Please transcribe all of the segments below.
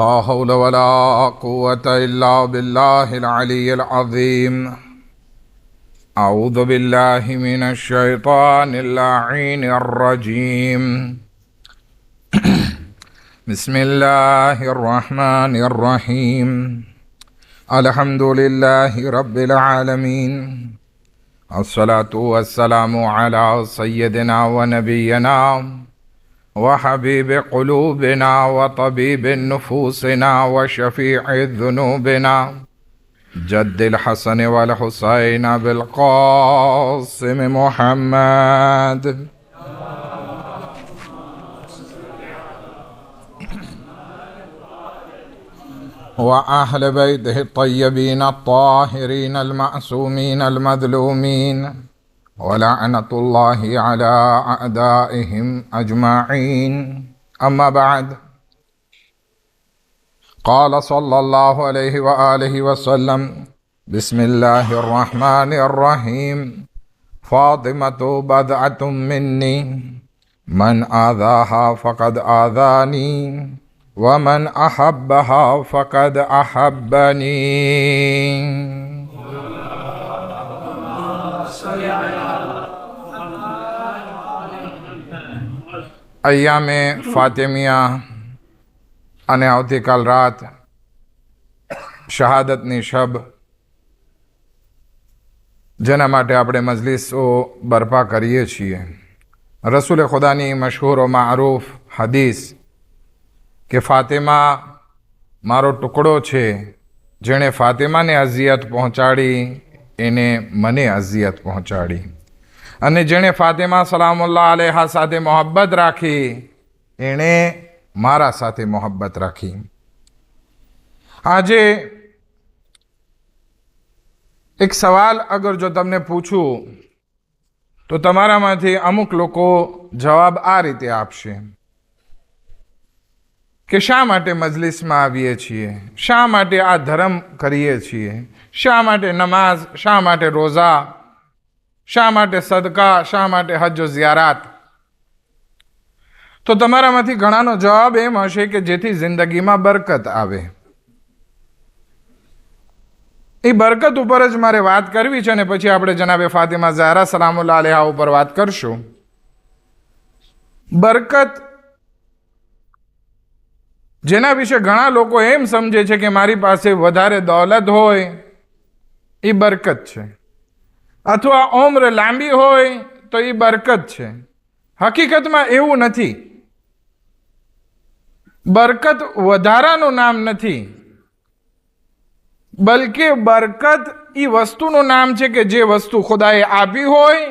لا حول ولا قوة إلا بالله العلي العظيم. أعوذ بالله من الشيطان اللعين الرجيم. بسم الله الرحمن الرحيم. الحمد لله رب العالمين. الصلاة والسلام على سيدنا ونبينا وحبيب قلوبنا وطبيب نفوسنا وشفيع ذنوبنا جد الحسن والحسين بالقاسم محمد وأهل بيته الطيبين الطاهرين المعصومين المظلومين ولعنة الله على أعدائهم أجمعين. أما بعد، قال صلى الله عليه وآله وسلم: بسم الله الرحمن الرحيم. فاطمة بضعة مني، من آذاها فقد آذاني، ومن أحبها فقد أحبني. અય્યામે ફાતિમિયા અને આવતીકાલ રાત શહાદતની શબ, જેના માટે આપણે મજલિસો બરપા કરીએ છીએ. રસૂલ ખુદાની મશહૂર વ મારૂફ હદીસ કે ફાતિમા મારો ટુકડો છે, જેણે ફાતિમાને અઝિયત પહોંચાડી એને મને અઝિયત પહોંચાડી, અને જેણે ફાતિમા સલામુલ્લાહ અલેહા સાથે મોહબ્બત રાખી એણે મારા સાથે મોહબ્બત રાખી. આજે એક સવાલ અગર જો તમને પૂછું તો તમારામાંથી અમુક લોકો જવાબ આ રીતે આપશે કે શા માટે મજલિસમાં આવીએ છીએ, શા માટે આ ધર્મ કરીએ છીએ, શા માટે નમાઝ, શા માટે રોઝા, શા માટે સદકા, શા માટે હજ ઝિયારાત. તો તમારામાંથી ઘણાનો જવાબ એમ હશે કે જેથી જિંદગીમાં બરકત આવે. એ બરકત ઉપર જ મારે વાત કરવી છે, અને પછી આપણે જનાબે ફાતિમા ઝહરા સલામુલ્લાહ અલેહા ઉપર વાત કરશું. બરકત, જેના વિશે ઘણા લોકો એમ સમજે છે કે મારી પાસે વધારે દોલત હોય એ બરકત છે, અથવા ઉમ્ર લાંબી હોય તો એ બરકત છે. હકીકતમાં એવું નથી. બરકત વધારાનું નામ નથી, બલકે બરકત એ વસ્તુનું નામ છે કે જે વસ્તુ ખુદાએ આપી હોય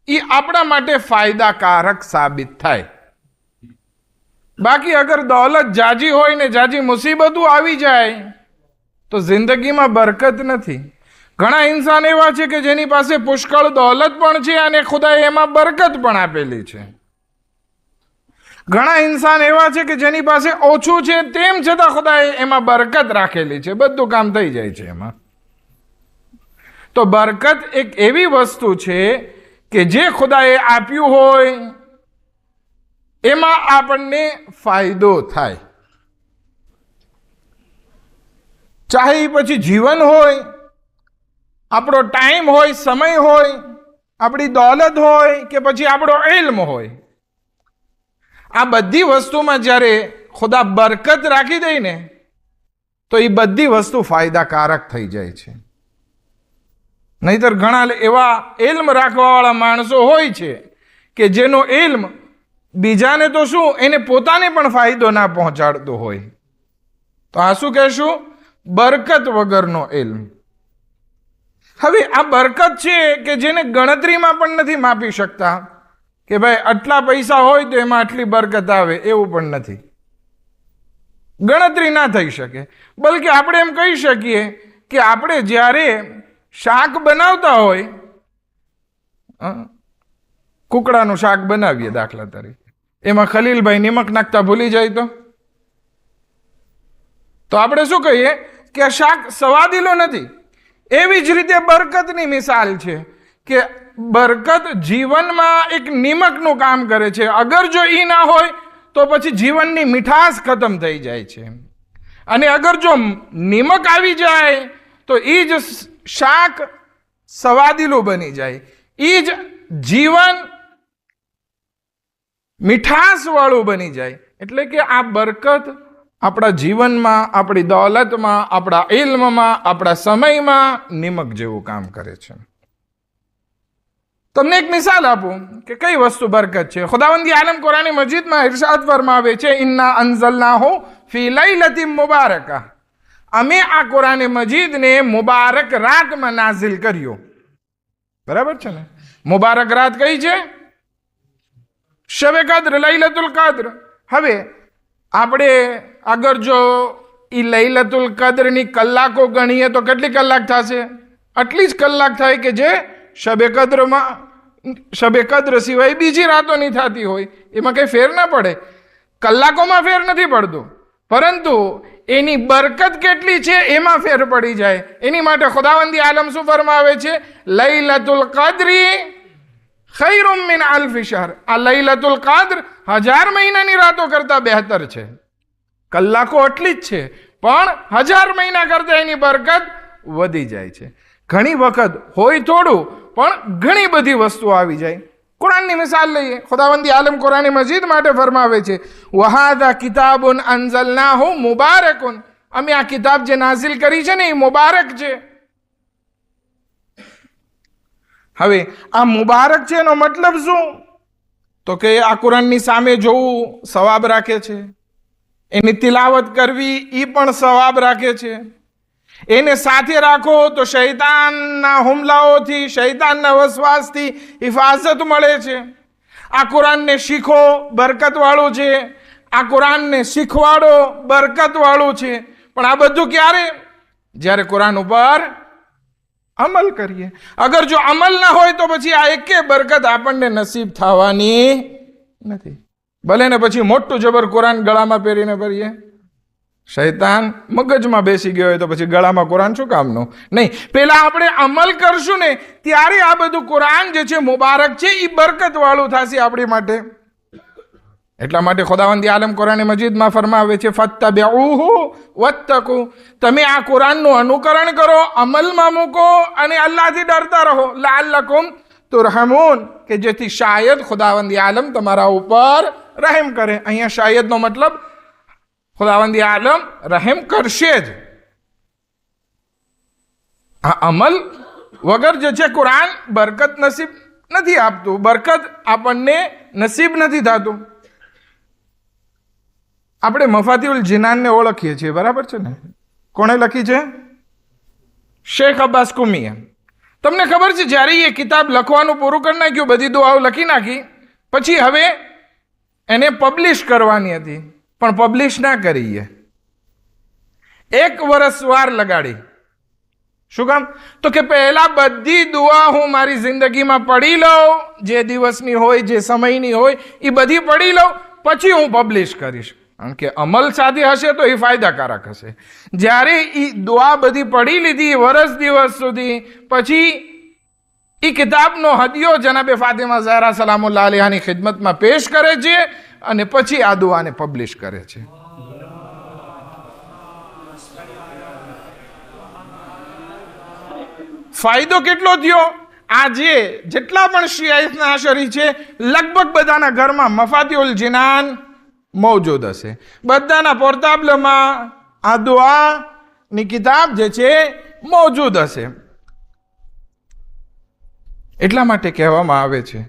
એ આપણા માટે ફાયદાકારક સાબિત થાય. બાકી અગર દોલત જાજી હોય ને જાજી મુસીબતો આવી જાય તો જિંદગીમાં બરકત નથી. ઘણા ઇન્સાન એવા છે કે જેની પાસે પુષ્કળ દોલત પણ છે અને ખુદાએ એમાં બરકત પણ આપેલી છે. ઘણા ઇન્સાન એવા છે કે જેની પાસે ઓછું છે તેમ છતાં ખુદાએ એમાં બરકત રાખેલી છે, બધું કામ થઈ જાય છે એમાં. તો બરકત એક એવી વસ્તુ છે કે જે ખુદાએ આપ્યું હોય એમાં આપણને ફાયદો થાય. ચાહે એ પછી જીવન હોય, આપણો ટાઈમ હોય, સમય હોય, આપણી દોલત હોય કે પછી આપણો ઇલ્મ હોય. આ બધી વસ્તુમાં જ્યારે ખુદા બરકત રાખી દે ને તો એ બધી વસ્તુ ફાયદાકારક થઈ જાય છે. નહીતર ઘણા એવા ઇલ્મ રાખવાવાળા માણસો હોય છે કે જેનો ઇલ્મ બીજાને તો શું, એને પોતાને પણ ફાયદો ના પહોંચાડતો હોય. તો આ શું કહેશું? બરકત વગરનો ઇલ્મ. હવે આ બરકત છે કે જેને ગણતરીમાં પણ નથી માપી શકતા કે ભાઈ આટલા પૈસા હોય તો એમાં આટલી બરકત આવે, એવું પણ નથી. ગણતરી ના થઈ શકે. બલકે આપણે એમ કહી શકીએ કે આપણે જ્યારે શાક બનાવતા હોય, કુકડાનું શાક બનાવીએ દાખલા તરીકે, એમાં ખલીલભાઈ નિમક નાખતા ભૂલી જાય તો આપણે શું કહીએ કે આ શાક સ્વાદિલું નથી. એવી જ રીતે બરકતની મિસાલ છે કે બરકત જીવનમાં એક નિમકનું કામ કરે છે. અગર જો ઈ ના હોય તો પછી જીવનની મીઠાશ ખતમ થઈ જાય છે. અને અગર જો નિમક આવી જાય તો એ જ શાક સ્વાદિલું બની જાય, એ જ જીવન મીઠાશવાળું બની જાય. એટલે કે આ બરકત આપણા જીવનમાં, આપણી દોલતમાં, આપણા ઇલ્મમાં, આપણા સમયમાં નિમક જેવું કામ કરે છે. તમને એક મિસાલ આપું કે કઈ વસ્તુ બરકત છે. ખુદાવંદી આલમ કુરાન મજીદમાં ઇરશાદ ફરમાવે છે, ઇન્ના અંઝલનાહુ ફી લૈલતિન મુબારકા, અમે આ કુરાન મજીદને મુબારક રાતમાં નાઝિલ કર્યો. બરાબર છે ને? મુબારક રાત કઈ છે? શબે કદ્ર, લૈલતુલ કદ્ર. હવે આપણે અગર જો એ લૈલતુલ કદ્રની કલાકો ગણીએ તો કેટલી કલાક થશે? આટલી જ કલાક થાય કે જે શબે કદ્ર સિવાય બીજી રાતો નહીં થતી હોય. એમાં કંઈ ફેર ના પડે, કલાકોમાં ફેર નથી પડતો, પરંતુ એની બરકત કેટલી છે એમાં ફેર પડી જાય. એની માટે ખુદાવંદી આલમ શું ફરમાવે છે? લૈલતુલ કદ્રી ખૈરુમ મિન અલ્ફી શહર. આ લૈલતુલ કદ્ર 1000 મહિનાની રાતો કરતા બહેતર છે. કલાકો એટલી જ છે, પણ 1000 મહિના કરતા એની બરકત વધી જાય છે. ઘણી વખત હોય થોડું, પણ ઘણી બધી વસ્તુઓ આવી જાય. કુરાનની મિસાલ લઈએ. ખુદાવંદી આલમ કુરાન મજીદ માટે ફરમાવે છે, વહાદા કિતાબુન અંઝલનાહુ મુબારકુન, અમે આ કિતાબ જે નાઝિલ કરી છે ને એ મુબારક છે. હવે આ મુબારક છે એનો મતલબ શું? તો કે આ કુરાનની સામે જોવું સવાબ રાખે છે, એની તિલાવત કરવી એ પણ સવાબ રાખે છે, એને સાથે રાખો તો શૈતાનના હુમલાઓથી, શૈતાનના વસવાસથી હિફાજત મળે છે. આ કુરાનને શીખો, બરકતવાળું છે. આ કુરાનને શીખવાડો, બરકતવાળું છે. પણ આ બધું ક્યારે? જ્યારે કુરાન ઉપર અમલ કરીએ. અગર જો અમલ ના હોય તો પછી આ એકે બરકત આપણને નસીબ થવાની નથી. ભલે ને પછી મોટું જબર કુરાન ગળામાં પહેરીને ફરીએ, શૈતાન મગજમાં બેસી ગયો હોય તો પછી ગળામાં કુરાન શું કામનું? નહીં, પેલા આપણે અમલ કરશું ને ત્યારે આ બધું કુરાન જે છે મુબારક છે એ બરકત વાળું થશે આપણી માટે. એટલા માટે ખુદાવંદી આલમ કુરાન મજીદમાં ફરમાવે છે, ફત્તબિઉહુ વત્તકુ, તમે આ કુરાનનું અનુકરણ કરો, અમલમાં મૂકો અને અલ્લાહથી ડરતા રહો. લઅલ્લકુમ તુરહમૂન, કે જેથી શાયદ ખુદાવંદી આલમ તમારા ઉપર રહેમ કરે. અહીંયા શાયદનો મતલબ ખુદાવંદી આલમ રહેમ કરશે જ. આ અમલ વગર જે છે કુરાન બરકત નસીબ નથી આપતું, બરકત આપણને નસીબ નથી થતું. આપણે મફાતીઉલ જિનાનને ઓળખીએ છીએ, બરાબર છે ને? કોણે લખી છે? શેખ અબ્બાસ કુમીએ. તમને ખબર છે જ્યારે એ કિતાબ લખવાનું પૂરું કરી નાખ્યું, બધી દુઆઓ લખી નાખી, પછી હવે એને પબ્લિશ કરવાની હતી, પણ પબ્લિશ ના કરી. 1 વર્ષ વાર લગાડી. શું કામ? તો કે પહેલા બધી દુઆ હું મારી જિંદગીમાં પડી લઉં, જે દિવસની હોય, જે સમયની હોય એ બધી પડી લઉં, પછી હું પબ્લિશ કરીશ. કારણ કે અમલ સાથે હશે તો એ ફાયદાકારક હશે. જ્યારે એ દુઆ બધી પડી લીધી વર્ષ દિવસ સુધી, પછી એ કિતાબનો હદિયો જનાબે ફાતિમા ઝહરા સલામુલ્લાહ અલૈહાની ખિદમતમાં પેશ કરે છે અને પછી આ દુઆને પબ્લિશ કરે છે. ફાયદો કેટલો થયો? આજે જેટલા પણ શિયાઈતના અશરી છે લગભગ બધાના ઘરમાં મફાતીઉલ જિનાન મોજૂદ હશે. બધાના પોર્ટેબલમાં આ દુઆની કિતાબ જે છે મોજૂદ હશે. એટલા માટે કહેવામાં આવે છે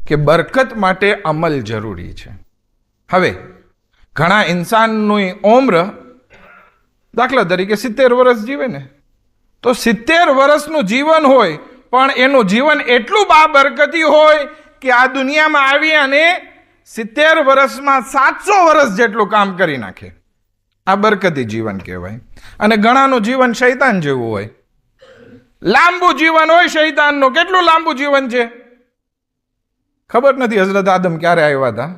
કે બરકત માટે અમલ જરૂરી છે. હવે ઘણા ઇન્સાનની ઉંમર દાખલા તરીકે 70 વર્ષ જીવે ને, તો 70 વર્ષનું જીવન હોય પણ એનું જીવન એટલું બાબરકતી હોય કે આ દુનિયામાં આવી અને 70 વર્ષમાં 700 વર્ષ જેટલું કામ કરી નાખે. આ બરકતી જીવન કહેવાય. અને ઘણાનું જીવન શૈતાન જેવું હોય, લાંબુ જીવન હોય શૈતાનનું. કેટલું લાંબુ જીવન છે ખબર નથી, હઝરત આદમ ક્યારે આવ્યા હતા,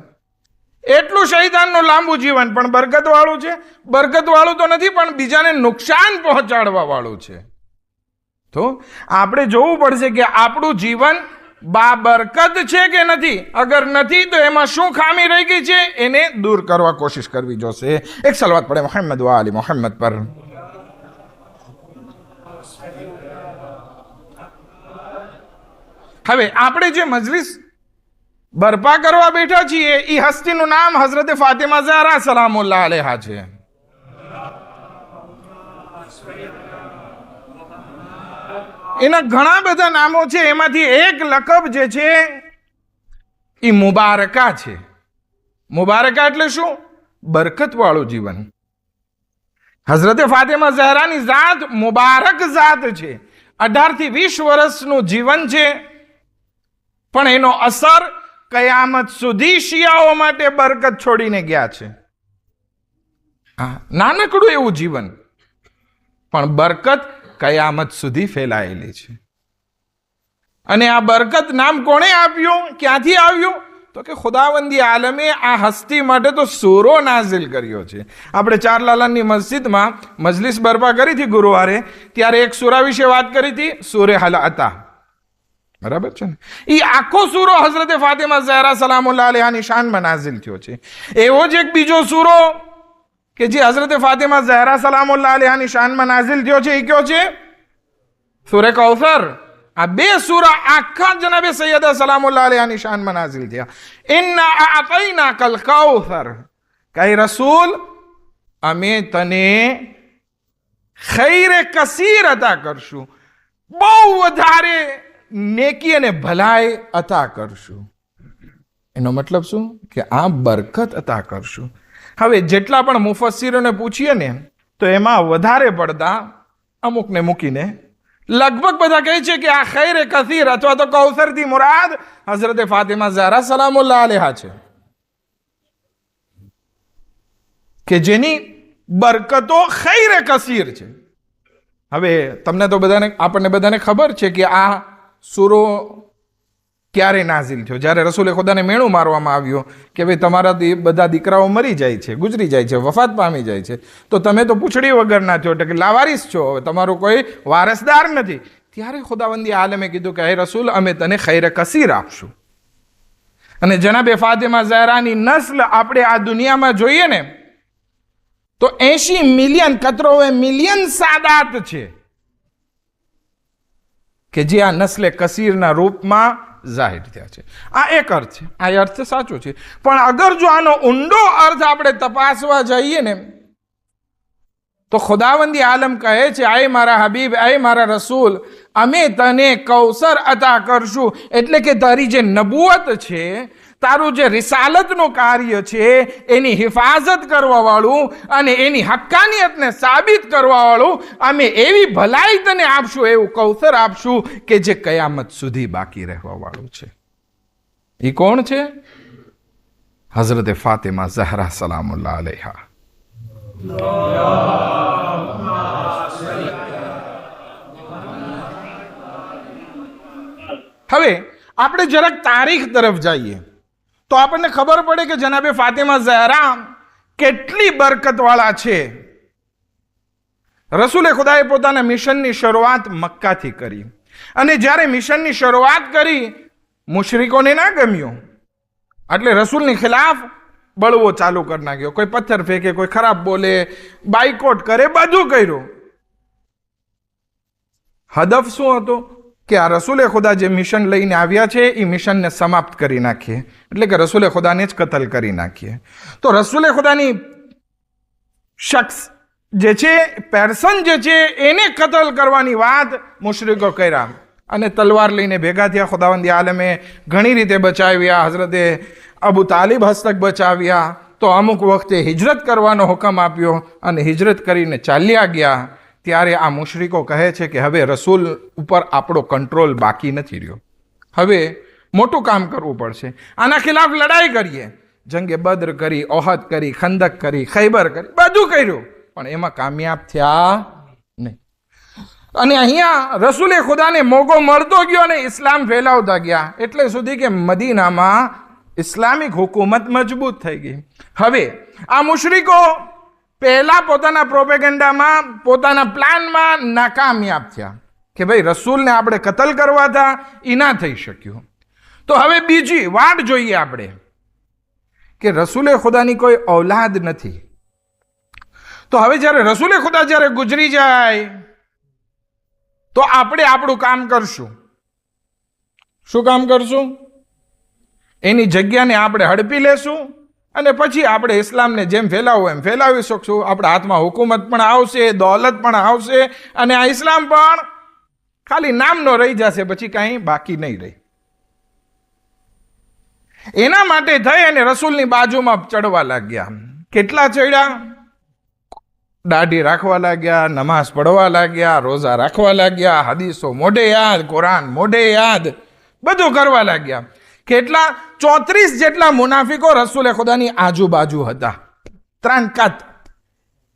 એટલું શૈતાનનું લાંબુ જીવન, પણ બરકત વાળું છે. બરકત વાળું તો નથી, પણ બીજાને નુકસાન પહોંચાડવા વાળું છે. તો આપણે જોવું પડશે કે આપણું જીવન બાબરકત છે કે નથી? અગર નથી તો એમાં શું ખામી રહી ગઈ છે એને દૂર કરવા કોશિશ કરવી જોશે. એક સલવાત પડે મોહમ્મદ વ આલી મોહમ્મદ પર. હવે આપણે જે મજલિસ બરપા કરવા બેઠા છીએ એ હસ્તીનું નામ હઝરત ફાતિમા ઝહરા સલામુલ્લાહ અલૈહા છે. એના ઘણા બધા નામો છે, એમાંથી એક લકબ જે છે એ મુબારકા છે. મુબારકા એટલે શું? બરકત વાળું જીવન. હઝરત ફાતિમા ઝહરાની જાત મુબારક જાત છે. 18 થી 20 વર્ષનું જીવન છે, પણ એનો અસર કયામત સુધી શિયાઓ માટે બરકત છોડીને ગયા છે. નાનકડું એવું જીવન, પણ બરકત કયામત સુધી ફેલાયેલી છે. અને આ બરકત નામ કોણે આપ્યું? ક્યાંથી આવ્યું? તો કે ખુદાવંદી આલમે આ હસ્તી માટે તો સૂરો નાઝિલ કર્યો છે. આપણે ચારલાલાની મસ્જિદમાં મજલિસ બરપા કરી હતી ગુરુવારે, ત્યારે એક સૂરા વિશે વાત કરી હતી, સૂરે હલ અતા. બરાબર છે ને? એ આખો સૂરો હઝરત ફાતિમા ઝહરા સલામુલ્લાહ અલૈહાની શાનમાં નાઝિલ થયો છે. એવો જ એક બીજો સૂરો કે જે હઝરત ફાતિમા ઝહરા સલામુલ્લાહ અલૈહાની શાનમાં નાઝિલ થયો છે, એ કયો છે? સૂરે કૌસર. આ બે સૂરા આખા જનાબે સૈયદા સલામુલ્લાહ અલૈહાની શાનમાં નાઝિલ થયા. ઇન્ના અઅતૈનાકલ કૌસર, કહે રસૂલ અમે તને ખૈરે કસીર અતા કરશું, બહુ વધારે નેકી અને ભલાઈ અતા કરશું. એનો મતલબ શું? કે આ બરકત અતા કરશું. હવે જેટલા પણ મુફસ્સીરોને પૂછીએ ને તો એમાં વધારે પડતા અમુકને મૂકીને લગભગ બધા કહે છે કે આ ખૈર કસીર અથવા તો કૌસરથી મુરાદ હઝરત ફાતિમા ઝહરા સલામુલ્લાહ અલૈહા છે, કે જેની બરકતો ખૈર કસીર છે. હવે તમને તો બધાને, આપણને બધાને ખબર છે કે આ સૂરો ક્યારે નાઝિલ થયો? જ્યારે રસૂલે ખુદાને મેણું મારવામાં આવ્યો કે ભાઈ તમારા બધા દીકરાઓ મરી જાય છે, ગુજરી જાય છે, વફાત પામી જાય છે, તો તમે તો પૂંછડી વગરના છો, એટલે કે લાવારીસ છો, હવે તમારું કોઈ વારસદાર નથી. ત્યારે ખુદાવંદી આલમે કીધું કે હે રસૂલ અમે તને ખૈર કસીર આપશું. અને જનાબે ફાતિમા ઝહરાની નસ્લ આપણે આ દુનિયામાં જોઈએ ને તો 80 મિલિયન 80 મિલિયન સાદાત છે કે જે આ નસ્લે કસીરના રૂપમાં જાહેર થયા છે. આ એક અર્થ છે, આ અર્થ સાચો છે. પણ અગર જો આનો ઊંડો અર્થ આપણે તપાસવા જઈએ ને તો ખુદાવંદી આલમ કહે છે, આય મારા હબીબ, આય મારા રસૂલ, અમે તને કૌસર અતા કરશું. એટલે કે તારી જે નબુવત છે, તારું જે રિસાલતનું કાર્ય છે, એની હિફાજત કરવા વાળું અને એની હક્કાનિયતને સાબિત કરવા વાળું અમે એવી ભલાઈ તને આપશું, એવું કૌસર આપશું કે જે કયામત સુધી બાકી રહેવા વાળું છે. એ કોણ છે? હઝરત ફાતિમા ઝહરા સલામુલ્લાહ અલૈહા. હવે આપણે જરાક તારીખ તરફ જઈએ તો આપણને ખબર પડે કે જનાબે ફાતિમા ઝહરા કેટલી બરકતવાળા છે. રસૂલે ખુદાએ પોતાના મિશનની શરૂઆત મક્કાથી કરી, અને જ્યારે મિશનની શરૂઆત કરી મુશરિકોને ના ગમ્યું, એટલે રસૂલની ખિલાફ બળવો ચાલુ કરી નાખ્યો. કોઈ પથ્થર ફેંકે, કોઈ ખરાબ બોલે, બાયકોટ કરે, બધું કર્યું. હદફ શું હતો? કે આ રસૂલે ખુદા જે મિશન લઈને આવ્યા છે એ મિશનને સમાપ્ત કરી નાખીએ, એટલે કે રસૂલે ખુદાને જ કતલ કરી નાખીએ. તો રસૂલે ખુદાની શખ્સ જે છે, પર્સન જે છે, એને કતલ કરવાની વાત મુશરિકો કર્યા અને તલવાર લઈને ભેગા થયા. ખુદાવંદી આલમે ઘણી રીતે બચાવ્યા. હઝરતે અબુ તાલિબ હસ્તક બચાવ્યા. તો અમુક વખતે હિજરત કરવાનો હુકમ આપ્યો અને હિજરત કરીને ચાલ્યા ગયા. ત્યારે આ મુશરિકો કહે છે કે હવે રસૂલ ઉપર આપણો કંટ્રોલ બાકી નથી રહ્યો, હવે મોટું કામ કરવું પડશે, આના ખિલાફ લડાઈ કરીએ. જંગે બદ્ર કરી, ઓહદ કરી, ખંદક કરી, ખૈબર કરી, બધું કર્યું, પણ એમાં કામયાબ થયા નહીં. અને અહીંયા રસૂલે ખુદાને મોકો મળતો ગયો અને ઇસ્લામ ફેલાવતા ગયા, એટલે સુધી કે મદીનામાં ઇસ્લામિક હુકુમત મજબૂત થઈ ગઈ. હવે આ મુશરિકો પહેલા પોતાના પ્રોપેગેન્ડામાં, પોતાના પ્લાનમાં નાકામયાબ થયા. કે ભાઈ રસૂલને આપણે કતલ કરવા હતા, એ ના થઈ શક્યું. તો હવે બીજી વાટ જોઈએ આપણે કે રસૂલે ખુદાની કોઈ ઔલાદ નથી. તો હવે જ્યારે રસૂલે ખુદા જ્યારે ગુજરી જાય તો આપણે આપણું કામ કરશું. શું કામ કરશું? એની જગ્યાને આપણે હડપી લેશું અને પછી આપણે ઇસ્લામને જેમ ફેલાવવું એમ ફેલાવી શકશું. આપણા હાથમાં હુકુમત પણ આવશે, દોલત પણ આવશે અને આ ઇસ્લામ પણ ખાલી નામનો રહી જશે, પછી કાંઈ બાકી નહીં રહે. એના માટે થઈ અને રસૂલની બાજુમાં ચડવા લાગ્યા. કેટલા ચડ્યા? દાઢી રાખવા લાગ્યા, નમાઝ પઢવા લાગ્યા, રોઝા રાખવા લાગ્યા, હદીસો મોઢે યાદ, કુરાન મોઢે યાદ, બધું કરવા લાગ્યા. કેટલા? 34 જેટલા મુનાફિકો રસૂલે ખુદાની આજુબાજુ હતા. 3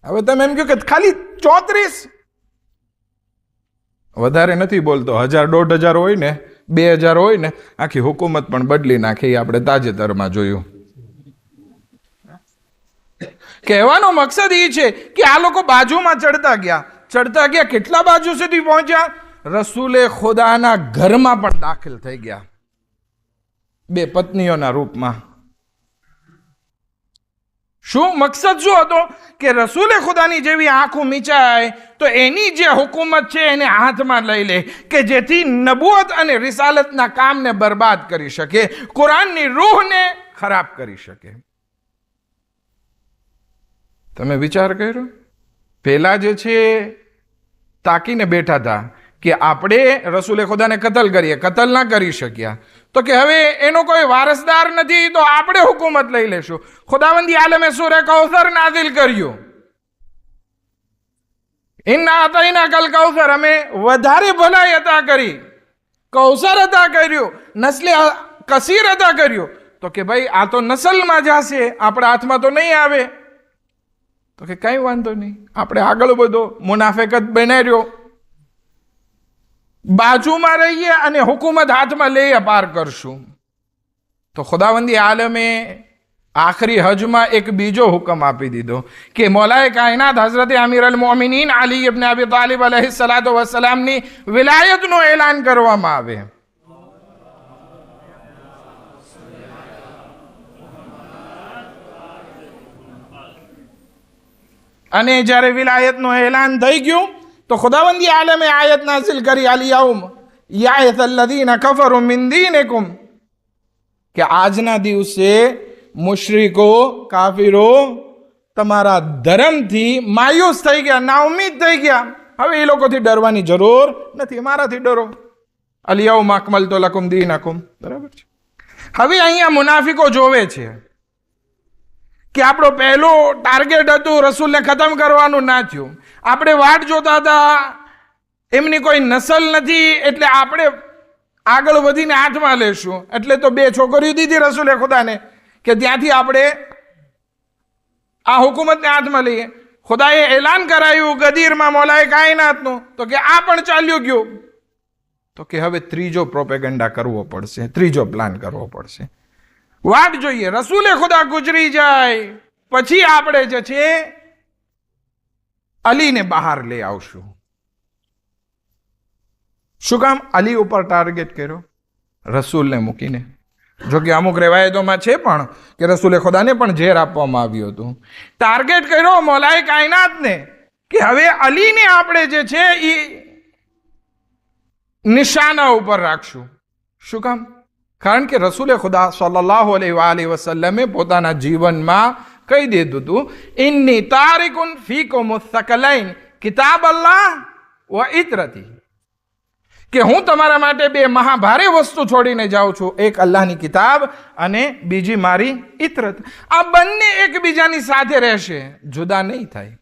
હવે તમે એમ કહો કે ખાલી 34? વધારે નથી બોલતો. 1000-1500 હોય ને, 2000 હોય ને, આખી હુકુમત પણ બદલી નાખી. આપણે તાજેતરમાં જોયું. કહેવાનો મકસદ એ છે કે આ લોકો બાજુમાં ચડતા ગયા. કેટલા બાજુ સુધી પહોંચ્યા? રસૂલે ખુદાના ઘરમાં પણ દાખલ થઈ ગયા, 2 પત્નીઓના રૂપમાં. શું મકસદ શું હતો? કે રસૂલે ખુદાની જેવી આંખો મીચાય તો એની જે હુકુમત છે એને હાથમાં લઈ લે, કે જેથી નબુવત અને રિસાલતના કામને બરબાદ કરી શકે, કુરાનની રૂહને ખરાબ કરી શકે. તમે વિચાર કર્યો? પહેલા જે છે તાકીને બેઠા હતા કે આપણે રસૂલે ખુદાને કતલ કરીએ, કતલ ના કરી શક્યા તો કે હવે એનો કોઈ વારસદાર નથી તો આપણે હુકુમત લઈ લેશું. ખુદાવંદી આલમે સૂરે કૌસર નાઝિલ કર્યું. ઇન્ના અતઈના કલ કૌસર, અમે વધારે ભલાઈ અતા કરી, કૌસર અતા કર્યું, નસ્લે કસીર અતા કર્યું. તો કે ભાઈ આ તો નસલમાં જશે, આપણા હાથમાં તો નહીં આવે. તો કે કઈ વાંધો નહીં, આપણે આગળ બધો મુનાફિકત બનાવ્યો, બાજુમાં રહીએ અને હુકુમત હાથમાં લઈએ પાર કરશું. તો ખુદાવંદી આલમે આખરી હજમાં એક બીજો હુકમ આપી દીધો કે મૌલાએ કાયનાત હઝરત અમીર અલ મોમિનીન અલી ઇબ્ન અબી તાલિબ અલૈહિસ્સલાતુ વસ્સલામની વિલાયતનું એલાન કરવામાં આવે. અને જ્યારે વિલાયતનું એલાન થઈ ગયું તો ખુદાવંદી આલમે આયત નાઝિલ કરી, અલ-યૌમ યઅસ અલ્લઝીના કફરુ મિન દીનિકુમ, કે આજના દિવસે મુશરિકો, કાફિરો તમારા ધર્મથી માયુસ થઈ ગયા, નાઉમીદ થઈ ગયા. હવે એ લોકોથી ડરવાની જરૂર નથી, મારાથી ડરો. અલ-યૌમ અકમલતુ લકુમ દીનકુમ. બરાબર છે. હવે અહીંયા મુનાફિકો જોવે છે કે આપણો પહેલો ટાર્ગેટ હતું રસૂલને ખતમ કરવાનું, ના થયું. આપણે વાટ જોતા હતા, એમની કોઈ નસલ નથી એટલે આપણે આગળ વધીને હાથમાં લેશું. એટલે તો 2 છોકરીઓ દીધી રસૂલે ખુદાને કે ત્યાંથી આપણે આ હુકુમતને હાથમાં લઈએ. ખુદાએ એલાન કરાયું ગદીરમાં મૌલાએ કાયનાતનું, તો કે આ પણ ચાલ્યું ગયું. તો કે હવે ત્રીજો પ્રોપેગેન્ડા કરવો પડશે, ત્રીજો પ્લાન કરવો પડશે. વાટ જોઈએ, રસૂલે ખુદા ગુજરી જાય પછી આપણે જે છે અલીને બહાર લઈ આવશું. શું કામ? અલી ઉપર ટાર્ગેટ કર્યો રસૂલને મૂકીને. જો કે અમુક રેવાયતોમાં છે પણ કે રસૂલે ખુદાને પણ ઝેર આપવામાં આવ્યું હતું. ટાર્ગેટ કર્યો મૌલાએ કાયનાતને કે હવે અલીને આપણે જે છે એ નિશાના ઉપર રાખશું. શું કામ? કારણ કે રસૂલે ખુદા સલ્લલ્લાહુ અલૈહિ વસલ્લમે પોતાના જીવનમાં કહી દીધું હતું, ઇન્ની તારિકુન ફીકુમ થકલૈન કિતાબ અલ્લાહ વ ઇત્રતી, કે હું તમારા માટે 2 મહાભારે વસ્તુ છોડીને જાઉં છું, એક અલ્લાહની કિતાબ અને બીજી મારી ઇત્રત. આ બંને એકબીજાની સાથે રહેશે, જુદા નહીં થાય.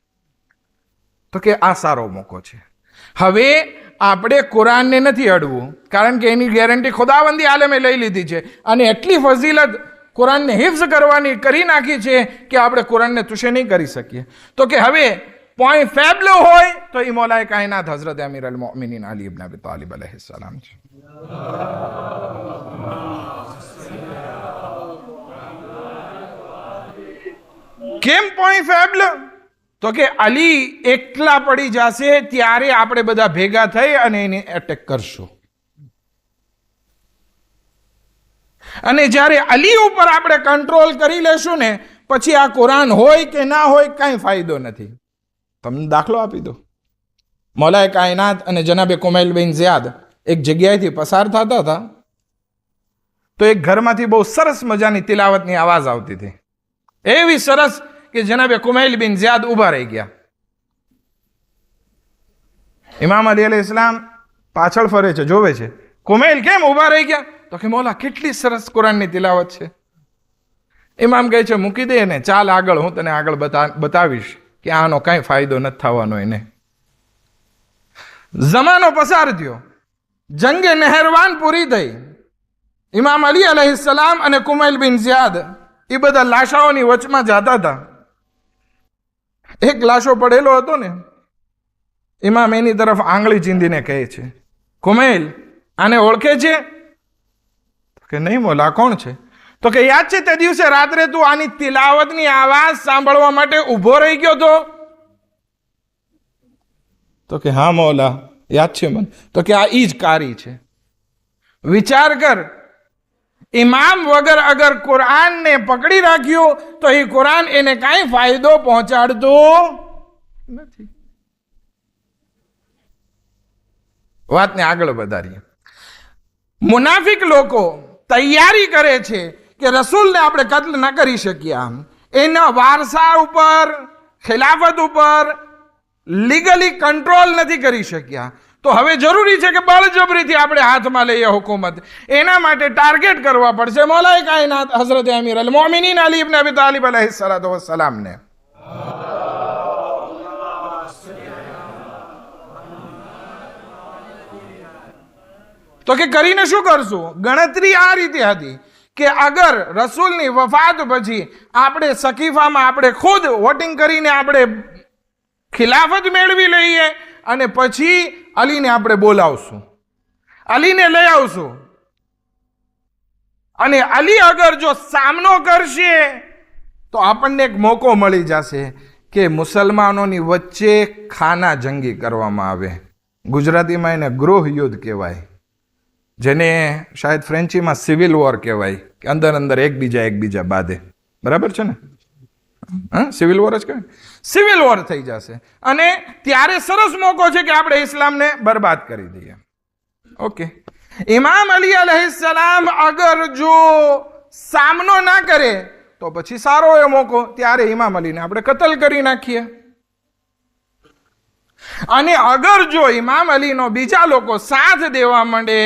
તો કે આ સારો મોકો છે. હવે આપણે કુરાનને નથી અડવું, કારણ કે એની ગેરંટી ખુદાવંદી આલમે લઈ લીધી છે અને એટલી ફઝીલત કુરાનને હિફ્ઝ કરવાની કરી નાખી છે કે આપણે કુરાનને તુશે નહીં કરી શકીએ. તો કે હવે પોઈન્ટ ફેબલો હોય તો એ મૌલાએ કાયનાત હઝરત અમીર અલ મોમિનીન અલી ઇબ્ન અબી તાલિબ અલૈહિસ્સલામ છે. કેમ પોઈન્ટ ફેબલો? તો કે અલી એકલા પડી જશે ત્યારે આપણે બધા ભેગા થઈ અને એને એટેક કરશું. અને જ્યારે અલી ઉપર આપણે કંટ્રોલ કરી લેશું ને પછી આ કુરાન હોય કે ના હોય કાંઈ ફાયદો નથી. તમને દાખલો આપી દો. મૌલાએ કાયનાત અને જનાબે કુમૈલ બિન ઝિયાદ એક જગ્યાએથી પસાર થતા હતા તો એક ઘરમાંથી બહુ સરસ મજાની તિલાવતની આવાજ આવતી હતી. એવી સરસ કે જનાબે કુમૈલ બિન ઝિયાદ ઊભા રહી ગયા. ઇમામ અલી અલૈહિસ્સલામ પાછળ ફરે છે, જોવે છે, કુમૈલ કેમ ઊભા રહી ગયા? તો કે મૌલા કેટલી સરસ કુરાનની તિલાવત છે. ઇમામ કહે છે મૂકી દે ને, ચાલ આગળ, હું તને આગળ બતાવીશ કે આનો કાંઈ ફાયદો નથી થવાનો એને. જમાનો પસાર થયો, જંગે નહેરવાન પૂરી થઈ. ઇમામ અલી અલૈહિસ્સલામ અને કુમૈલ બિન ઝિયાદ એ બધા લાશાઓની વચમાં જતા હતા. એક લાશો પડેલો હતો ને, ઇમામ એની તરફ આંગળી ચીંધીને કહે છે, કુમૈલ આને ઓળખે છે? કે નહીં મૌલા, કોણ છે? તો કે યાદ છે તે દિવસે રાત્રે તું આની તિલાવતની આવાજ સાંભળવા માટે ઊભો રહી ગયો તો? તો કે હા મૌલા, યાદ છે મને. તો કે આ ઈ જ કારી છે. વિચાર કર, ઇમામ વગર અગર કુરાનને પકડી રાખ્યું તો એ કુરાન એને કાંઈ ફાયદો પહોંચાડતું નથી. વાતને આગળ વધારીએ. મુનાફિક લોકો તૈયારી કરે છે કે રસૂલને આપણે કત્લ ન કરી શકીએ, આમ એના વારસા ઉપર, ખિલાફત ઉપર લીગલી કંટ્રોલ નથી કરી શક્યા, તો હવે જરૂરી છે કે બળજબરીથી આપણે હાથમાં લઈએ હુકુમત. એના માટે ટાર્ગેટ કરવા પડશે મૌલાએ કાયનાત હઝરત અમીર અલ મોમિનીન અલી ઇબ્ન અબી તાલિબ અલૈહિસ્સલાતુ વસ્સલામને. તો કે કરીને શું કરશું? ગણતરી આ રીતે હતી કે અગર રસૂલની વફાત પછી આપણે સકીફામાં આપણે ખુદ વોટિંગ કરીને આપણે ખિલાફત મેળવી લઈએ અને પછી અલીને આપણે બોલાવશું, અલીને લઈ આવશું. અને અલી અગર જો સામનો કરશે તો આપણને એક મોકો મળી જશે કે મુસલમાનોની વચ્ચે ખાના જંગી કરવામાં આવે. ગુજરાતીમાં એને ગૃહ યુદ્ધ કહેવાય, જેને શાયદ ફ્રેન્ચીમાં સિવિલ વોર કહેવાય, કે અંદર અંદર એકબીજા બાંધે. બરાબર છે ને? હા, સિવિલ વોર જ કહેવાય. સિવિલ વોર થઈ જશે અને ત્યારે સરસ મોકો છે કે આપણે ઇસ્લામને બરબાદ કરી દઈએ. ઓકે, ઇમામ અલી અલૈહિસ્સલામ અગર જો સામનો ના કરે તો પછી સારો એ મોકો, ત્યારે ઇમામ અલીને આપણે કતલ કરી નાખીએ. અને અગર જો ઇમામ અલીનો બીજા લોકો સાથ દેવા માંડે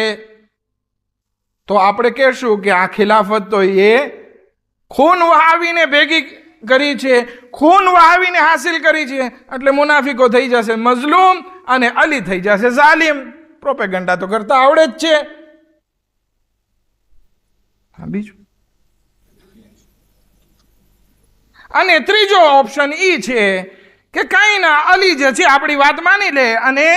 તો આપણે કહેશું કે આ ખિલાફત તો એ ખૂન વહાવીને ભેગી કરી છે, ખૂન વહાવીને હાસિલ કરી છે, એટલે મુનાફિકો થઈ જશે મઝલૂમ અને અલી થઈ જશે ઝાલિમ. પ્રોપેગન્ડા તો કરતા આવડે જ છે. બીજું અને ત્રીજો ઓપ્શન ઈ છે કે કઈ ના, અલી જે છે આપણી વાત માની લે અને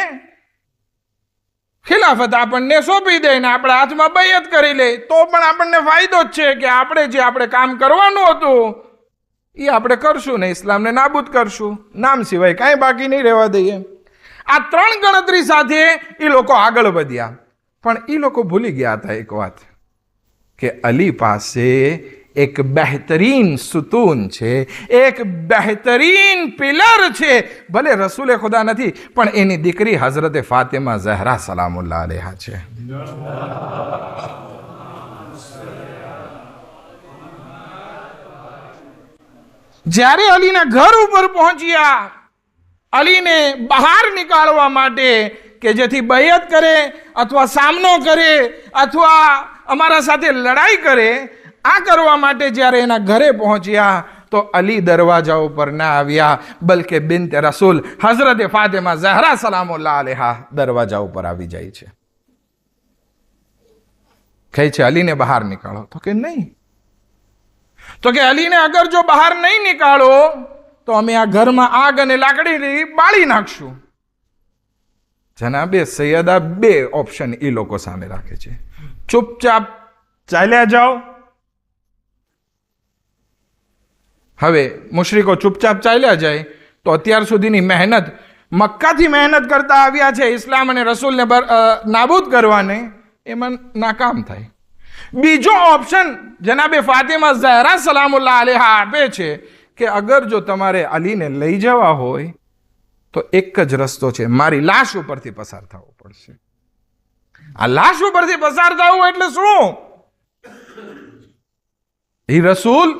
ખિલાફત આપણને સોંપી દે ને આપણા હાથમાં બૈયત કરી લે, તો પણ આપણને ફાયદો જ છે કે આપણે કામ કરવાનું હતું એ આપણે કરશું ને, ઇસ્લામને નાબૂદ કરશું, નામ સિવાય કાંઈ બાકી નહીં રહેવા દઈએ. આ ત્રણ ગણતરી સાથે એ લોકો આગળ વધ્યા. પણ એ લોકો ભૂલી ગયા હતા એક વાત, કે અલી પાસે એક બહેતરીન સુતૂન છે, એક બહેતરીન પિલર છે. ભલે રસૂલે ખુદા નથી પણ એની દીકરી હઝરત ફાતિમા ઝહરા સલામુલ્લાહ અલૈહા છે. જ્યારે અલીના ઘર ઉપર પહોંચ્યા, અલીને બહાર નીકાળવા માટે કે જેથી બૈયત કરે અથવા સામનો કરે અથવા અમારા સાથે લડાઈ કરે, આ કરવા માટે જ્યારે એના ઘરે પહોંચ્યા તો અલી દરવાજા ઉપર ના આવ્યા, બલકે બિન્તે રસૂલ હઝરત ફાતિમા ઝહરા સલામુલ્લાહ અલૈહા દરવાજા ઉપર આવી જાય છે. કહે છે અલીને બહાર નીકાળો. તો કે નહીં. તો કે અલીને અગર જો બહાર નહીં નીકાળો તો અમે આ ઘરમાં આગ અને લાકડી બાળી નાખશું. જનાબે સૈયદા બે ઓપ્શન એ લોકો સામે રાખે છે. ચૂપચાપ ચાલ્યા જાઓ. હવે મુશરિકો ચૂપચાપ ચાલ્યા જાય તો અત્યાર સુધીની મહેનત, મક્કાથી મહેનત કરતા આવ્યા છે ઇસ્લામ અને રસૂલને નાબૂદ કરવાને, એમાં નાકામ થાય. બીજો ઓપ્શન જનાબે ફાતિમા ઝહરા સલામુલ્લાહ અલૈહા આપે છે કે અગર જો તમારે અલીને લઈ જવા હોય તો એક જ રસ્તો છે, મારી લાશ ઉપરથી પસાર થવું પડશે. આ લાશ ઉપરથી પસાર થવું એટલે શું? એ રસૂલ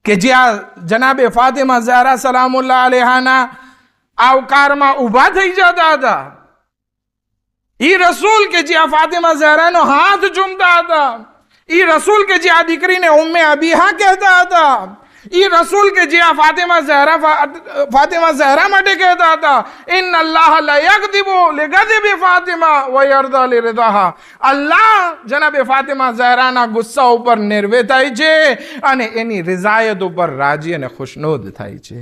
કે જ્યાં જનાબે ફાતિમા ઝહરા સલામુલ્લાહ અલૈહાના આવકારમાં ઊભા થઈ જતા હતા, ઈ રસૂલ કે જ્યાં ફાતિમા ઝહરાનો હાથ ચૂમતા હતા, ઈ રસૂલ કે જ્યાં દીકરીને ઉમ્મે અબીહા કહેતા હતા, ઈ રસૂલ કે જ્યાં ફાતિમા ઝહરા માટે કહેતા હતા ઇન્ન અલ્લાહ લા યગદિબુ લિગદિબી ફાતિમા વ યરદા લિરદાહા. અલ્લાહ જનાબે ફાતિમા ઝહરાના ગુસ્સા ઉપર નિર્વે થાય છે અને એની રિઝાયત ઉપર રાજી અને ખુશનુદ થાય છે.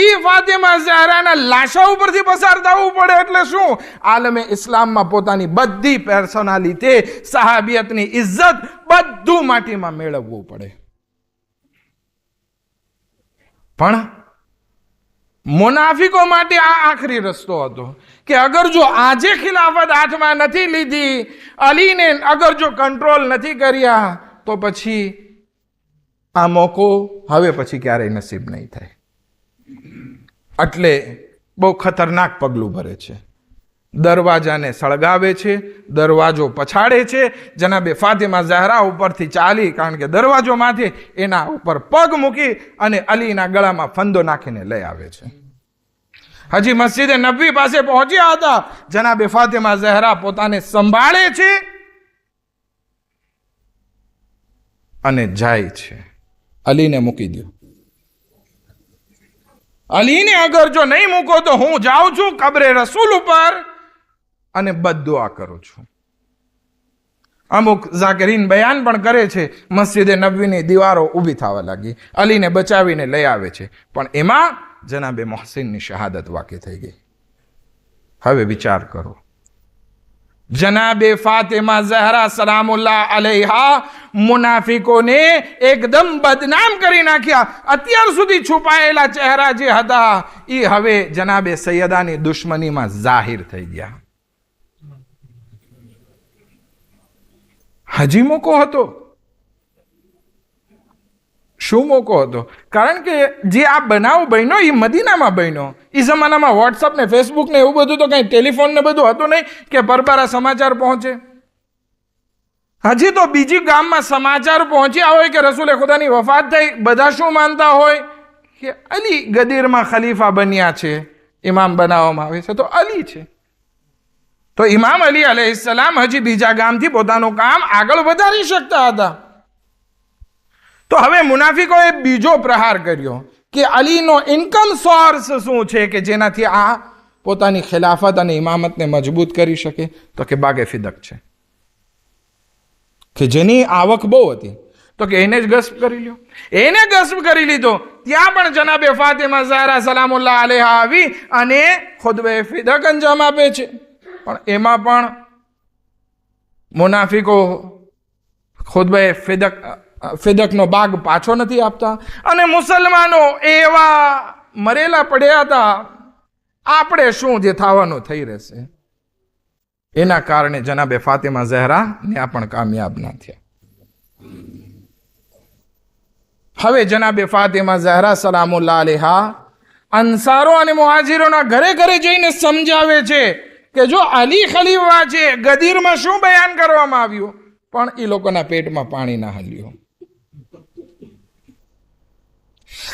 ઈ ફાતિમા ઝહરાના લાશા ઉપરથી પસાર થવું પડે એટલે શું? આલમે ઇસ્લામમાં પોતાની બધી પર્સનાલિટી, સહાબિયતની ઇજ્જત બધું માટીમાં મેળવવું પડે. પણ મુનાફિકો માટે આ આખરી રસ્તો હતો કે અગર જો આજે ખિલાફત હાથમાં નથી લીધી, અલીને અગર જો કંટ્રોલ નથી કર્યા, તો પછી આ મોકો હવે પછી ક્યારેય નસીબ નહીં થાય. એટલે બહુ ખતરનાક પગલું ભરે છે. દરવાજાને સળગાવે છે, દરવાજો પછાડે છે, જનાબે ફાતિમા ઝહરા ઉપરથી ચાલી, કારણ કે દરવાજો માથે એના ઉપર પગ મૂકી અને અલીના ગળામાં ફંદો નાખીને લઈ આવે છે. હજી મસ્જિદે નબવી પાસે પહોંચ્યા હતા, જનાબે ફાતિમા ઝહરા પોતાને સંભાળે છે અને જાય છે. અલીને મૂકી દો, અલીને અગર જો નહીં મૂકો તો હું જાઉં છું કબ્રે રસૂલ ઉપર અને બદદુઆ કરું છું. અમુક ઝાકરીન બયાન પણ કરે છે, મસ્જિદે નબવીની દીવારો ઊભી થવા લાગી, અલીને બચાવીને લઈ આવે છે, પણ એમાં જનાબે મોહસિનની શહાદત વાકી થઈ ગઈ. હવે વિચાર કરો, જનાબે ફાતિમા ઝહરા સલામુલ્લાહ અલૈહા મુનાફિકોને એકદમ બદનામ કરી નાખ્યા. અત્યાર સુધી છુપાયેલા ચહેરા જે હતા એ હવે જનાબે સૈયદાની દુશ્મનીમાં જાહેર થઈ ગયા. હજી મોકો હતો. શું મોકો હતો? કારણ કે જે આ બનાવ બન્યો એ મદીનામાં બન્યો. એ જમાનામાં વોટ્સઅપ ને ફેસબુક ને એવું બધું તો કઈ ટેલિફોન ને બધું હતું નહીં કે પરબારા સમાચાર પહોંચે. હજી તો બીજી ગામમાં સમાચાર પહોંચ્યા હોય કે રસૂલે ખુદાની વફાત થઈ, બધા શું માનતા હોય કે અલી ગદીરમાં ખલીફા બન્યા છે, ઇમામ બનાવવામાં આવે છે તો અલી છે. તો ઇમામ અલી અલૈહિસ્સલામ હજી બીજા ગામથી પોતાનું કામ આગળ વધારી શકતા હતા. તો હવે મુનાફિકોએ બીજો પ્રહાર કર્યો કે અલીનો ઇન્કમ સોર્સ શું છે કે જેનાથી આ પોતાની ખિલાફત અને ઇમામતને મજબૂત કરી શકે? તો કે બાગે ફિદક છે, કે જેની આવક બહુ હતી, તો કે એને જ ગસ્પ કરી લ્યો. એને ગસ્પ કરી લીધો. ત્યાં પણ જનાબે ફાતિમા ઝહરા સલામુલ્લાહ અલૈહા આવી અને ખુદબે ફિદક અંજામ આપે છે. પણ એમાં પણ મુનાફિકો ખુદબે ફિદકનો ભાગ પાછો નથી આપતા અને મુસલમાનો એવા મરેલા પડ્યા હતા, આપણે શું, જે થવાનું થઈ રહેશે. એના કારણે જનાબે ફાતિમા ઝહરા ત્યાં પણ કામયાબ ના થયા. હવે જનાબે ફાતિમા ઝહરા સલામુલ્લાહ અલૈહા અંસારો અને મુહાજિરોના ઘરે ઘરે જઈને સમજાવે છે કે જો અલી ખલીફા છે, ગદીરમાં શું બયાન કરવામાં આવ્યું, પણ એ લોકોના પેટમાં પાણી ના હલ્યું.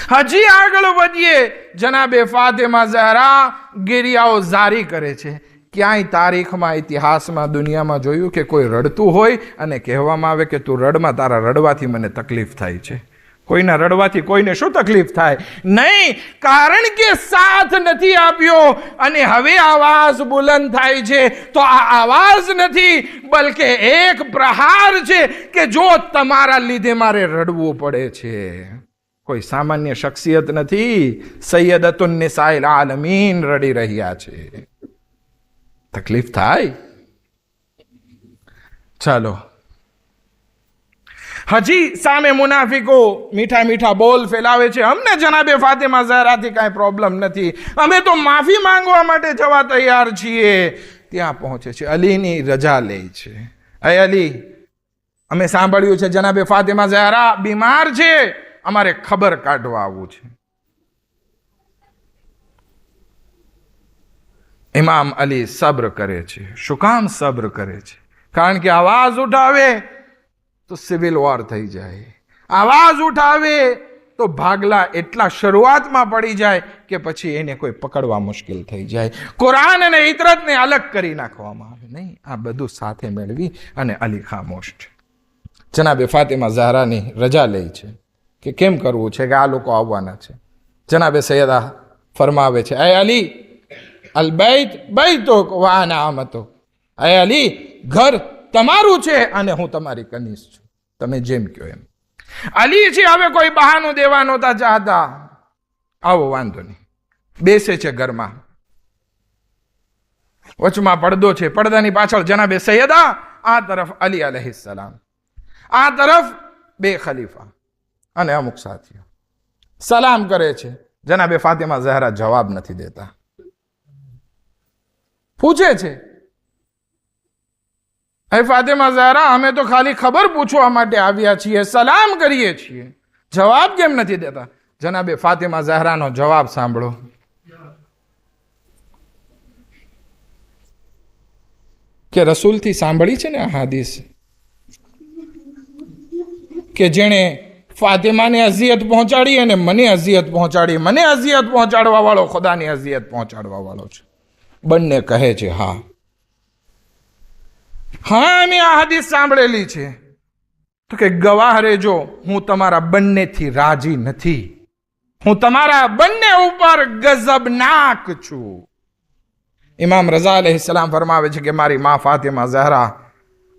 હજી આગળ વધીએ, જનાબે ફાતિમા ઝહરા ગિરિયાઓ જારી કરે છે. ક્યાંય તારીખમાં, ઇતિહાસમાં, દુનિયામાં જોયું કે કોઈ રડતું હોય અને કહેવામાં આવે કે તું રડમાં, તારા રડવાથી મને તકલીફ થાય છે? કોઈના રડવાથી કોઈને શું તકલીફ થાય? નહીં, કારણ કે સાથ નથી આપ્યો અને હવે આવાજ બુલંદ થાય છે. તો આ આવાજ નથી, બલકે એક પ્રહાર છે કે જો તમારા લીધે મારે રડવું પડે છે. કોઈ સામાન્ય શખ્સિયત નથી, સૈયદતુન નિસાઇલ આલમીન રડી રહ્યા છે. તકલીફ થાય. ચાલો હજી સામે મુનાફિકો મીઠા મીઠા બોલ ફેલાવે છે, અમને જનાબે ફાતિમા ઝહરાથી કાંઈ પ્રોબ્લેમ નથી, અમે તો માફી માંગવા માટે જવા તૈયાર છીએ. ત્યાં પહોંચે છે, અલીની રજા લે છે. અય અલી, અમે સાંભળ્યું છે જનાબે ફાતિમા ઝહરા બીમાર છે, અમારે ખબર કાઢવા આવવું છે. ઇમામ અલી સબ્ર કરે છે. શું કામ સબ્ર કરે છે? કારણ કે આવાજ ઉઠાવે તો સિવિલ વોર થઈ જાય, આવાજ ઉઠાવે તો ભાગલા એટલા શરૂઆતમાં પડી જાય કે પછી એને કોઈ પકડવા મુશ્કેલ થઈ જાય. કુરાન અને ઇતરતને અલગ કરી નાખવામાં આવે નહીં, આ બધું સાથે મેળવી અને અલી ખામોશ છે. જનાબે ફાતિમા ઝહરાની રજા લે છે કે કેમ કરવું છે કે આ લોકો આવવાના છે. જનાબે સૈયદા ફરમાવે છે, અય અલી, અલ બૈત બૈતુક વ અના આમતુક. અય અલી, ઘર તમારું છે અને હું તમારી કનીસ છું, તમે જેમ કહો એમ. અલી છે હવે કોઈ બહાનું દેવા નહોતા ચાહતા. આવો વાંધો નહીં, બેસે છે ઘરમાં. વચમાં પડદો છે, પડદાની પાછળ જનાબે સૈયદા, આ તરફ અલી અલૈહિસ્સલામ, આ તરફ બે ખલીફા અને અમુક સાથીઓ. સલામ કરે છે. જનાબે ફાતિમા ઝહરા જવાબ નથી દેતા. પૂછે છે, હે ફાતિમા ઝહરા, અમે તો ખાલી ખબર પૂછવા માટે આવ્યા છીએ, સલામ કરીએ છીએ, જવાબ કેમ નથી દેતા? જનાબે ફાતિમા ઝહરાનો જવાબ સાંભળો. કે રસૂલથી સાંભળી છે ને આ હાદીસ, કે જેણે ફાતિમાને અઝિયત પહોંચાડી અને મને અઝિયત પહોંચાડી, મને અઝિયત પહોંચાડવા વાળો ખુદાની અઝિયત પહોંચાડવા વાળો છે. બંને કહે છે હા હા, અમે આ હદીસ સાંભળેલી છે. તો કે ગવાહ રહેજો, હું તમારા બંનેથી રાજી નથી, હું તમારા બંને ઉપર ગઝબનાક છું. ઇમામ રઝા અલૈહિસ્સલામ ફરમાવે છે કે મારી મા ફાતિમા ઝહરા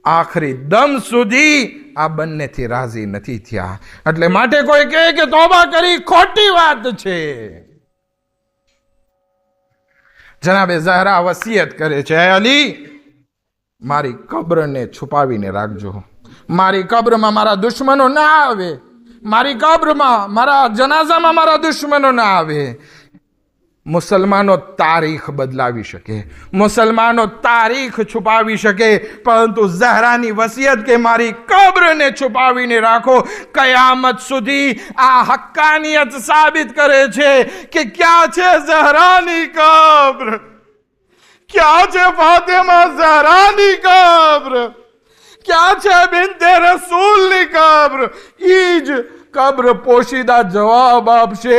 આખરી દમ સુધી આ બંનેથી રાજી નથી થયા. એટલે માટે કોઈ કહે કે તોબા કરી, ખોટી વાત છે. જનાબે ઝહરા વસિયત કરે છે, અલી, મારી કબ્રને છુપાવીને રાખજો, મારી કબ્રમાં મારા દુશ્મનો ના આવે, મારી કબ્રમાં, મારા જનાઝામાં મારા દુશ્મનો ના આવે. મુસલમાનો તારીખ બદલાવી શકે, મુસલમાનો તારીખ છુપાવી શકે, પરંતુ ઝહરાની વસિયત કે મારી કબ્રને છુપાવીને રાખો, કયામત સુધી આ હક્કાનિયત સાબિત કરે છે કે ક્યાં છે ઝહરાની કબ્ર, ક્યાં છે ફાતિમા ઝહરાની કબ્ર, ક્યાં છે બિન્તે રસૂલની કબ્ર. ઈ જ કબ્ર પોશીદા જવાબ આપશે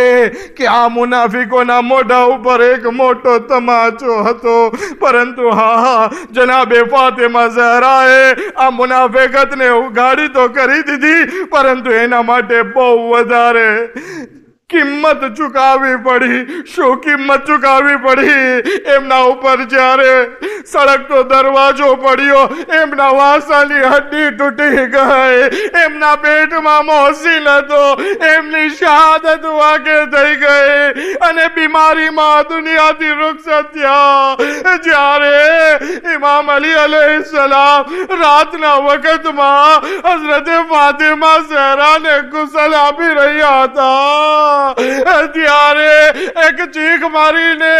કે આ મુનાફિકોના મોઢા ઉપર એક મોટો તમાચો હતો, પરંતુ હા, જનાબે ફાતિમા ઝહરાએ આ મુનાફિકતને ઉઘાડી તો કરી દીધી, પરંતુ એના માટે બહુ વધારે કિંમત ચૂકવવી પડી. શું કિંમત ચૂકવવી પડી? એમના ઉપર જ્યારે સળગતો દરવાજો પડ્યો, એમના વાસાની હડ્ડી તૂટી ગઈ, એમના પેટમાં મોહસિન હતો, એમની શહાદત વાકે થઈ ગઈ અને બીમારીમાં દુનિયાથી રૂખસત થયા. જ્યારે ઇમામ અલી અલૈહિસ્સલામ રાતના વખતમાં હઝરત ફાતિમા ઝહરાને ગુસલ આપી રહ્યા હતા, ત્યારે એક ચીખ મારીને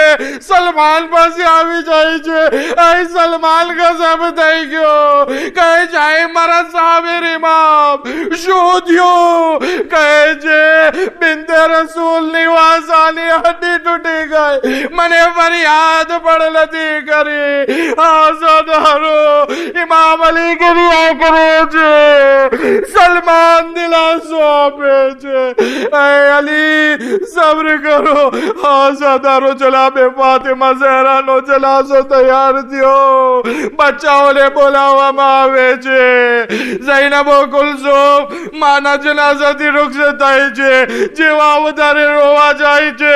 સલમાન પાસે આવી જાય છે. અહીં સલમાન ગઝબ થઈ ગયો. કહે છે, મારા સાબિર ઇમામ, શું થયું? કહે છે, બિન્તે રસૂલની વાસાની હડ્ડી તૂટી ગઈ, મને ફરિયાદ પણ નથી કરી. આઝાદારો ઇમામ અલી ગરિયા કરે છે, સલમાન દિલાસો આપે છે. અલી, સબ્ર કરો. આઝાદારો જનાબે ફાતિમા ઝહરાનો જનાઝો તૈયાર થયો, બચ્ચાઓને બોલાવવામાં આવે છે. ઝૈનબ કુલસુમ માના જનાઝાથી રૂખસત થાય છે. જેવા વધારે રોવા જાય છે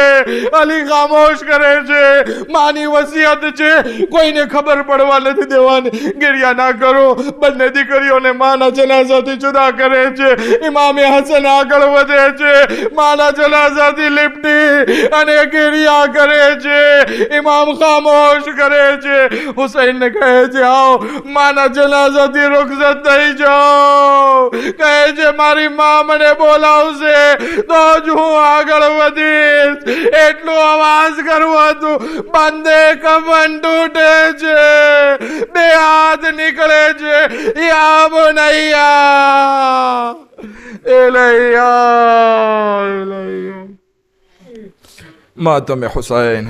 અલી ખામોશ કરે છે. માની વસિયત છે, કોઈને ખબર પડવા નથી દેવાની. ગેરિયા ના કરો. બંને દીકરીઓને માના જનાઝાથી જુદા કરે છે. ઇમામે હસન આગળ વધે છે, માના જનાઝાથી લીપટી અને ગેરિયા કરે છે. ઇમામ ખામોશ કરે છે. હુસૈનને કહે છે આવો માના જનાઝાથી રૂખસત થઈ જાઓ. કહે છે મારી મા મને બોલાવશે તો જ હું આગળ વધીશ. એટલો અવાજ કરવો હતું, બંદે કફન તૂટે છે, બે હાથ નીકળે છે. યા બનૈયા એલૈયા એલૈયા માતમે હુસૈન.